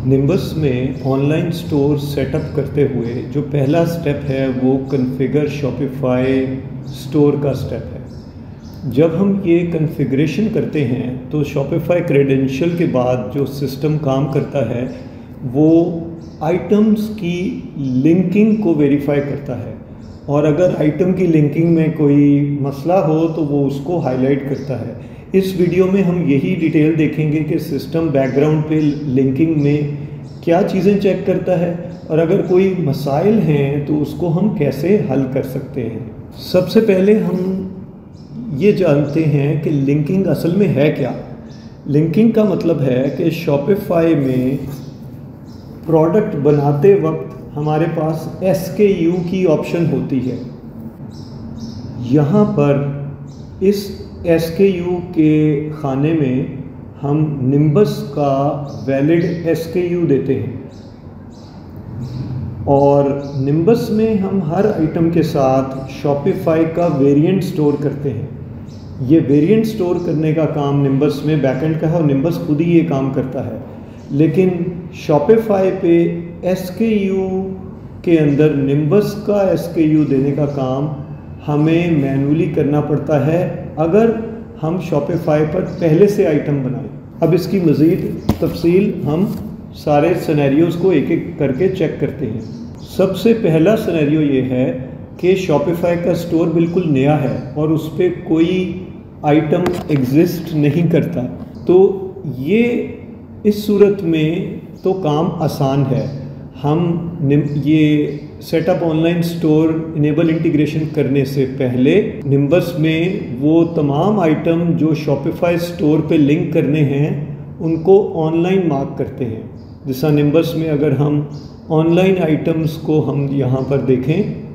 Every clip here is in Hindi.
निम्बस में ऑनलाइन स्टोर सेटअप करते हुए जो पहला स्टेप है वो कॉन्फ़िगर शॉपिफाई स्टोर का स्टेप है। जब हम ये कॉन्फ़िगरेशन करते हैं तो शॉपिफाई क्रेडेंशियल के बाद जो सिस्टम काम करता है वो आइटम्स की लिंकिंग को वेरीफाई करता है, और अगर आइटम की लिंकिंग में कोई मसला हो तो वो उसको हाईलाइट करता है। इस वीडियो में हम यही डिटेल देखेंगे कि सिस्टम बैकग्राउंड पे लिंकिंग में क्या चीज़ें चेक करता है, और अगर कोई मसाइल हैं तो उसको हम कैसे हल कर सकते हैं। सबसे पहले हम ये जानते हैं कि लिंकिंग असल में है क्या। लिंकिंग का मतलब है कि शॉपिफाई में प्रोडक्ट बनाते वक्त हमारे पास SKU की ऑप्शन होती है। यहाँ पर इस SKU के खाने में हम निम्बस का वैलिड SKU देते हैं, और निम्बस में हम हर आइटम के साथ शॉपिफाई का वेरिएंट स्टोर करते हैं। ये वेरिएंट स्टोर करने का काम निम्बस में बैकएंड का है और निम्बस खुद ही ये काम करता है, लेकिन शॉपिफाई पे SKU के अंदर निम्बस का SKU देने का काम हमें मैन्युअली करना पड़ता है अगर हम शॉपिफाई पर पहले से आइटम बनाएं। अब इसकी मज़ीद तफसील हम सारे सिनेरियोज़ को एक एक करके चेक करते हैं। सबसे पहला सिनेरियो ये है कि शॉपिफाई का स्टोर बिल्कुल नया है और उस पर कोई आइटम एग्जिस्ट नहीं करता, तो ये इस सूरत में तो काम आसान है। हम ये setup online store enable integration करने से पहले निम्बस में वो तमाम आइटम जो शॉपिफाई स्टोर पे लिंक करने हैं उनको ऑनलाइन मार्क करते हैं। जैसा निम्बस में अगर हम ऑनलाइन आइटम्स को हम यहाँ पर देखें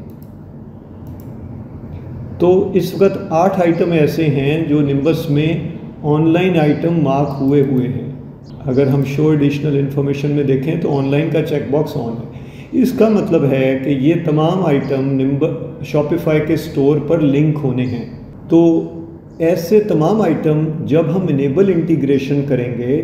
तो इस वक्त 8 आइटम ऐसे हैं जो निम्बस में ऑनलाइन आइटम मार्क हुए हैं। अगर हम शो एडिशनल इन्फॉर्मेशन में देखें तो ऑनलाइन का चेकबॉक्स ऑन है। इसका मतलब है कि ये तमाम आइटम शॉपिफाई के स्टोर पर लिंक होने हैं। तो ऐसे तमाम आइटम जब हम इनेबल इंटीग्रेशन करेंगे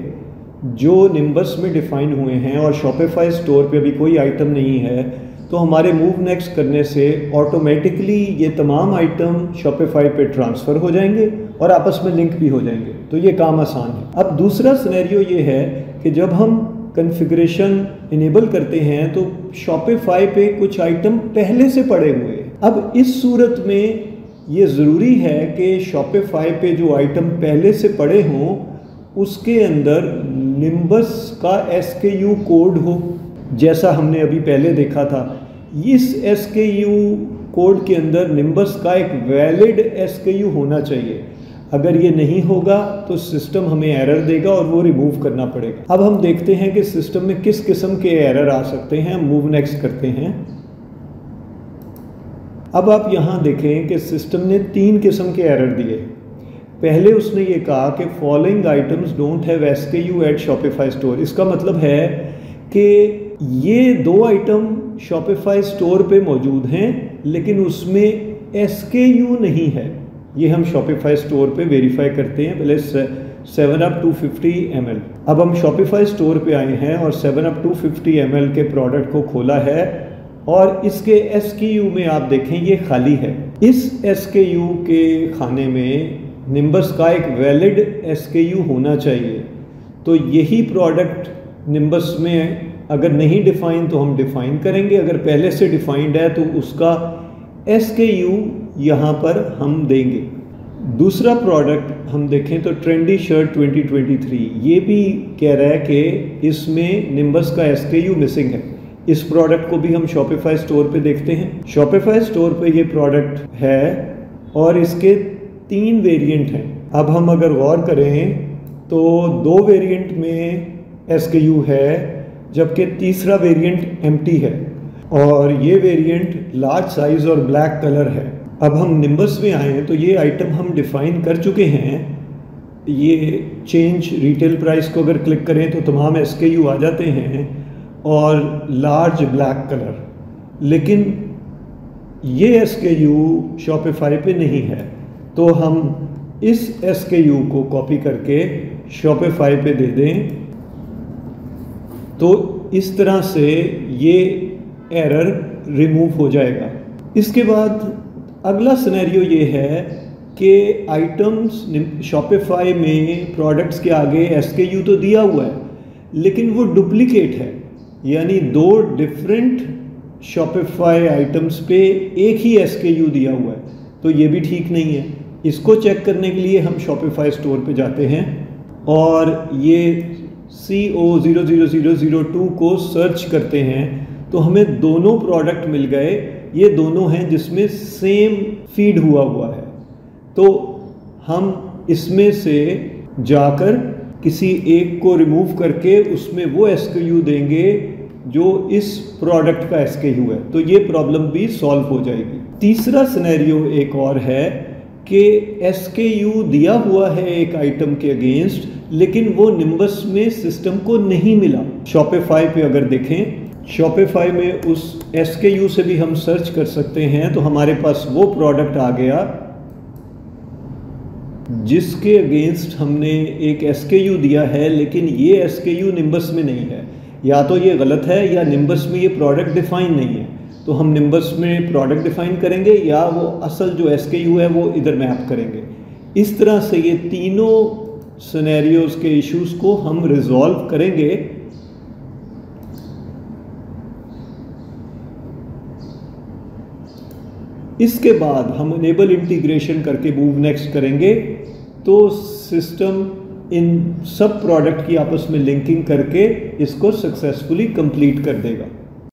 जो निम्बस में डिफ़ाइन हुए हैं और शॉपिफाई स्टोर पे अभी कोई आइटम नहीं है, तो हमारे मूव नेक्स्ट करने से ऑटोमेटिकली ये तमाम आइटम शॉपिफाई पे ट्रांसफ़र हो जाएंगे और आपस में लिंक भी हो जाएंगे, तो ये काम आसान है। अब दूसरा सिनेरियो ये है कि जब हम कॉन्फ़िगरेशन इनेबल करते हैं तो शॉपिफाई पे कुछ आइटम पहले से पड़े हुए हैं। अब इस सूरत में ये ज़रूरी है कि शॉपिफाई पे जो आइटम पहले से पड़े हों उसके अंदर निम्बस का SKU कोड हो, जैसा हमने अभी पहले देखा था। इस SKU कोड के अंदर निम्बस का एक वैलिड SKU होना चाहिए। अगर ये नहीं होगा तो सिस्टम हमें एरर देगा और वो रिमूव करना पड़ेगा। अब हम देखते हैं कि सिस्टम में किस किस्म के एरर आ सकते हैं। मूव नेक्स्ट करते हैं। अब आप यहाँ देखें कि सिस्टम ने 3 किस्म के एरर दिए। पहले उसने ये कहा कि following items don't have SKU at Shopify store. इसका मतलब है कि ये 2 आइटम शॉपिफाई स्टोर पे मौजूद हैं लेकिन उसमें SKU नहीं है। ये हम शॉपिफाई स्टोर पे वेरीफाई करते हैं। पहले 7UP 250 ml। अब हम शॉपिफाई स्टोर पे आए हैं और 7UP 250 ml के प्रोडक्ट को खोला है और इसके SKU में आप देखें ये खाली है। इस SKU के खाने में निम्बस का एक वैलिड SKU होना चाहिए। तो यही प्रोडक्ट निम्बस में अगर नहीं डिफ़ाइन तो हम डिफ़ाइन करेंगे, अगर पहले से डिफ़ाइंड है तो उसका SKU यहाँ पर हम देंगे। दूसरा प्रोडक्ट हम देखें तो ट्रेंडी शर्ट 2023, ये भी कह रहा है कि इसमें निम्बस का SKU मिसिंग है। इस प्रोडक्ट को भी हम शॉपिफाई स्टोर पे देखते हैं। शॉपिफाई स्टोर पे ये प्रोडक्ट है और इसके 3 वेरिएंट हैं। अब हम अगर गौर करें तो 2 वेरिएंट में SKU है जबकि तीसरा वेरिएंट एम्प्टी है, और ये वेरिएंट लार्ज साइज़ और ब्लैक कलर है। अब हम निम्बस में आए हैं तो ये आइटम हम डिफ़ाइन कर चुके हैं। ये चेंज रिटेल प्राइस को अगर क्लिक करें तो तमाम SKU आ जाते हैं और लार्ज ब्लैक कलर, लेकिन ये SKU शॉपिफाई पे नहीं है। तो हम इस SKU को कॉपी करके शॉपिफाई पे दे दें तो इस तरह से ये एरर रिमूव हो जाएगा। इसके बाद अगला सिनेरियो ये है कि आइटम्स शॉपिफाई में प्रोडक्ट्स के आगे SKU तो दिया हुआ है लेकिन वो डुप्लीकेट है, यानी 2 डिफरेंट शॉपिफाई आइटम्स पे एक ही SKU दिया हुआ है, तो ये भी ठीक नहीं है। इसको चेक करने के लिए हम शॉपिफाई स्टोर पे जाते हैं और ये CO00002 को सर्च करते हैं तो हमें दोनों प्रोडक्ट मिल गए। ये दोनों हैं जिसमें सेम फीड हुआ है, तो हम इसमें से जाकर किसी एक को रिमूव करके उसमें वो SKU देंगे जो इस प्रोडक्ट का SKU है, तो ये प्रॉब्लम भी सॉल्व हो जाएगी। तीसरा सिनेरियो एक और है कि SKU दिया हुआ है एक आइटम के अगेंस्ट लेकिन वो निम्बस में सिस्टम को नहीं मिला। शॉपिफाई पे अगर देखें, शॉपिफाई में उस SKU से भी हम सर्च कर सकते हैं, तो हमारे पास वो प्रोडक्ट आ गया जिसके अगेंस्ट हमने एक SKU दिया है लेकिन ये SKU निम्बस में नहीं है। या तो ये गलत है या निम्बस में ये प्रोडक्ट डिफाइन नहीं है, तो हम निम्बस में प्रोडक्ट डिफाइन करेंगे या वो असल जो SKU है वो इधर मैप करेंगे। इस तरह से ये तीनों सिनेरियोज के इश्यूज को हम रिजॉल्व करेंगे। इसके बाद हम इनेबल इंटीग्रेशन करके मूव नेक्स्ट करेंगे, तो सिस्टम इन सब प्रोडक्ट की आपस में लिंकिंग करके इसको सक्सेसफुली कंप्लीट कर देगा।